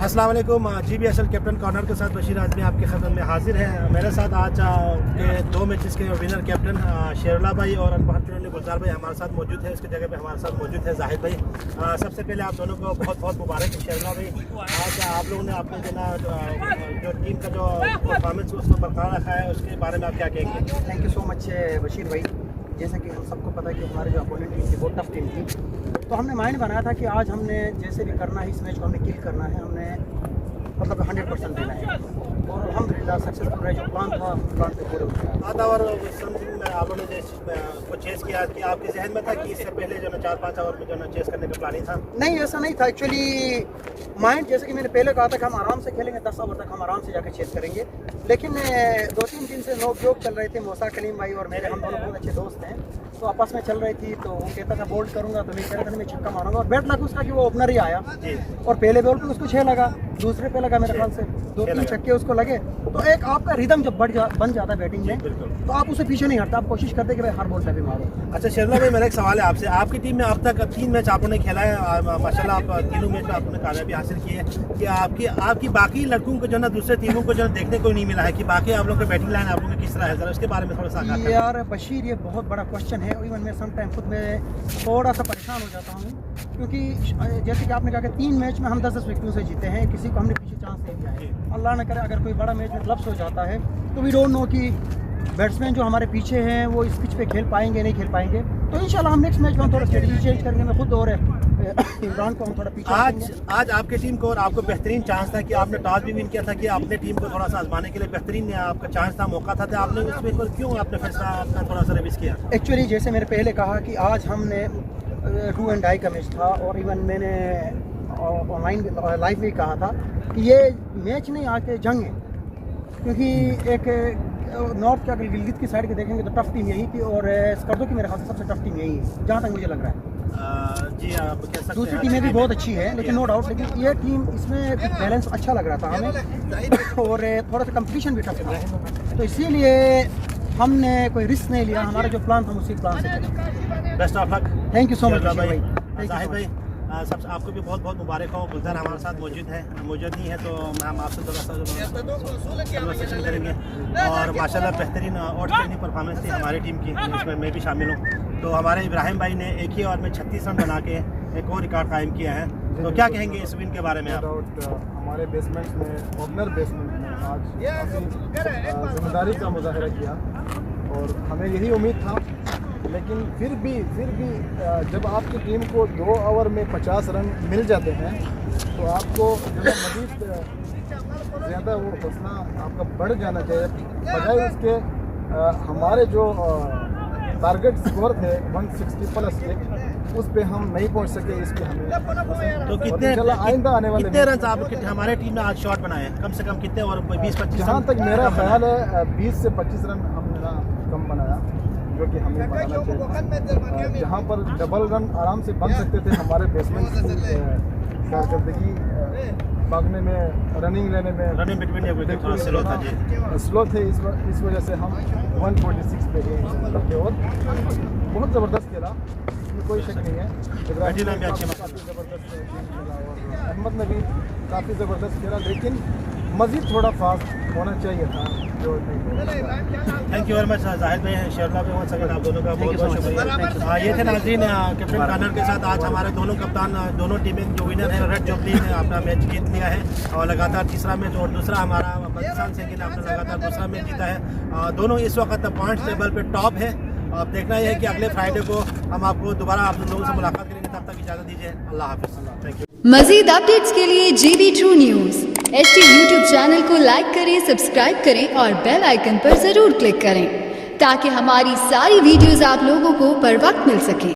अस्सलाम वालेकुम। GBSL captain corner के साथ बशीर आजमी आपकी खदमत में हाजिर है। मेरे साथ आज के 2 मैचेस के विनर कैप्टन शेरुल्लाह भाई और अनफॉर्चुनेटली गुलजार भाई हमारे साथ मौजूद है। इसकी जगह पे हमारे साथ मौजूद है जाहिद भाई। सबसे पहले आप दोनों को बहुत बहुत मुबारक। शेरुल्लाह भाई, आज आप लोगों ने आपने जो टीम का जो परफॉर्मेंस उसको बरकरार रखा है, उसके बारे में आप क्या कहेंगे? Thank you so much Bashir भाई। जैसा कि हम सबको पता है कि हमारे जो अपोनेंट टीम थी बहुत टफ टीम थी, तो हमने माइंड बनाया था कि आज हमने जैसे भी करना है इस मैच को हमें किल करना है, हमने मतलब 100% देना है और अल्हम्दुलिल्लाह सक्सेसफुल रहे। जो प्लान था प्लान पे पूरे हो गया। और समथिंग में आप लोगों ने को चेस किया कि आपके जहन में था कि इससे पहले जो 4-5 ओवर में जो चेस करने का प्लानिंग था? नहीं, ऐसा नहीं था एक्चुअली। माइंड जैसे कि मैंने पहले कहा था कि हम आराम से खेलेंगे, 10 ओवर तक हम आराम से जाकर चेस करेंगे, लेकिन 2-3 दिन से नोक जोक चल रहे थे। मौसा कलीम भाई और मेरे, हम दोनों बहुत अच्छे दोस्त हैं, तो आपस में चल रही थी। तो वो कहता था बोल्ड करूंगा, तो मैं कह रहा था मैं छक्का मारूंगा, और बैट लग उसका कि वो ओपनर ही आया और पहले बॉल पे उसको 6 लगा, दूसरे पे लगा मेरे ख्याल से 2-3 छक्के उसको लगे। तो एक आपका रिदम जब बन जाता है बैटिंग में, तो आप उसे पीछे नहीं हटता, आप कोशिश करते कि भाई हर बॉल पे भी मारो। अच्छा शेरुल्लाह भाई, मेरा एक सवाल है आपसे। आपकी टीम में अब तक 3 मैच आपने ने खेला है, माशाल्लाह आप तीनों मैच में आपने कामयाबी हासिल की है। कि आपकी बाकी लड़कों को जो ना दूसरे टीमों को जो देखने को नहीं मिला है कि बाकी आप लोगों की बैटिंग लाइन आप लोगों की किस तरह है, जरा उसके बारे में थोड़ा सा यार बशीर, ये बहुत बड़ा क्वेश्चन है। इवन मैं समटाइम खुद में थोड़ा सा परेशान हो जाता हूँ, क्योंकि जैसे कि आपने कहा कि 3 मैच में हम 10-10 विकेटों से जीते हैं, किसी को हमने पीछे चांस नहीं दिया है। अल्लाह न करे अगर कोई बड़ा मैच में क्लब्स हो जाता है, तो वी डोंट नो कि बैट्समैन जो हमारे पीछे हैं वो इस पिच पे खेल पाएंगे नहीं खेल पाएंगे। तो इंशाल्लाह हम नेक्स्ट मैच में हम थोड़ा स्ट्रेटजी चेंज करेंगे। मैं खुद और इमरान को हम थोड़ा पीछे आज आपकी टीम को और आपको बेहतरीन चांस था कि आपने टॉस भी विन किया था कि अपने टीम को थोड़ा सा आजमाने के लिए बेहतरीन आपका चांस था, मौका था, तो आपने उसमें क्यों आपने फैसला अपना थोड़ा सा रिविज किया? एक्चुअली जैसे मैंने पहले कहा कि आज हमने डू एंड डाई का मैच था, और इवन मैंने ऑनलाइन लाइव में कहा था कि ये मैच नहीं आके जंग है, क्योंकि एक नॉर्थ क्या गिलगित की साइड के देखेंगे तो टफ टीम यही थी, और स्कर्दो की मेरे ख्याल से सबसे टफ टीम यही है जहाँ तक मुझे लग रहा है। जी आप कह सकते हैं दूसरी टीमें भी बहुत अच्छी है, लेकिन नो डाउट, लेकिन ये टीम इसमें बैलेंस अच्छा लग रहा था हमें, और थोड़ा सा कंपटीशन भी टफ था, तो इसीलिए हमने कोई रिस्क नहीं लिया। हमारा जो प्लान था उसी प्लान से चला। Best of luck. Thank you so much भाई। जाहिद भाई, सब आपको भी बहुत बहुत मुबारक हो। गुलजार हमारे साथ मौजूद नहीं है, तो हम आपसे थोड़ा सा कन्वर्सेशन करेंगे। और माशाल्लाह बेहतरीन आउटस्टैंडिंग परफॉर्मेंस थी हमारी टीम की, जिसमें मैं भी शामिल हूँ। तो हमारे इब्राहिम भाई ने एक ही ओवर में 36 रन बना के एक और रिकॉर्ड कायम किया है। तो क्या कहेंगे इस विन के बारे में आप? हमारे बेसमेंट में, ओपनर बेसमेंट में आज जिम्मेदारी का मुजाहरा किया, और हमें यही उम्मीद था, लेकिन फिर भी जब आपकी टीम को 2 ओवर में 50 रन मिल जाते हैं, तो आपको जो है मज़ीद ज़्यादा वो हौसला आपका बढ़ जाना चाहिए। बजाय उसके हमारे जो टारगेट स्कोर थे 160 प्लस के, उस पे हम नहीं पहुंच सके। इसके हमें तो कितने आइंदा आने वाले कितने रन आप हमारे टीम ने आज शॉट बनाए कम से कम कितने? और 20-25 जहाँ तक मेरा ख्याल है 20 से 25 रन हमने कम बनाया, जो कि हमें बनाना चाहिए। जहाँ पर डबल रन आराम से बन सकते थे, हमारे बेसमेंट की कारकर्दगी भागने में, रनिंग लेने में बिटवीन स्लो थे। इस वजह से हम 146 पे गए, और बहुत ज़बरदस्त खेला, इसमें कोई शक नहीं है। इब्राहिम ने काफ़ी ज़बरदस्त खेला, और अहमद ने भी काफ़ी ज़बरदस्त खेला, लेकिन मज़ीद थोड़ा फास्ट होना चाहिए था। Thank you very much Zahid भाई, शेरुल्लाह भाई, वन सेकंड आप दोनों का बहुत बहुत शुक्रिया। ये थे नाज़रीन कैप्टन कॉर्नर के साथ आज हमारे दोनों कप्तान, दोनों टीमें जो विनर है रेड जुबली ने अपना मैच जीत लिया है, और लगातार तीसरा मैच, और दूसरा हमारा पाकिस्तान से ने अपना लगातार दूसरा मैच जीता है। दोनों इस वक्त पॉइंट्स टेबल पे टॉप है। अब देखना यह है कि अगले फ्राइडे को हम आपको दोबारा आप लोगों से मुलाकात करेंगे। तब तक इजाज़त दीजिए, अल्लाह हाफिज़। Thank you. मज़ीद अपडेट्स के लिए GB True News HD YouTube channel को लाइक करें, सब्सक्राइब करें और बेल आइकन पर ज़रूर क्लिक करें, ताकि हमारी सारी वीडियोस आप लोगों को बर वक्त मिल सके।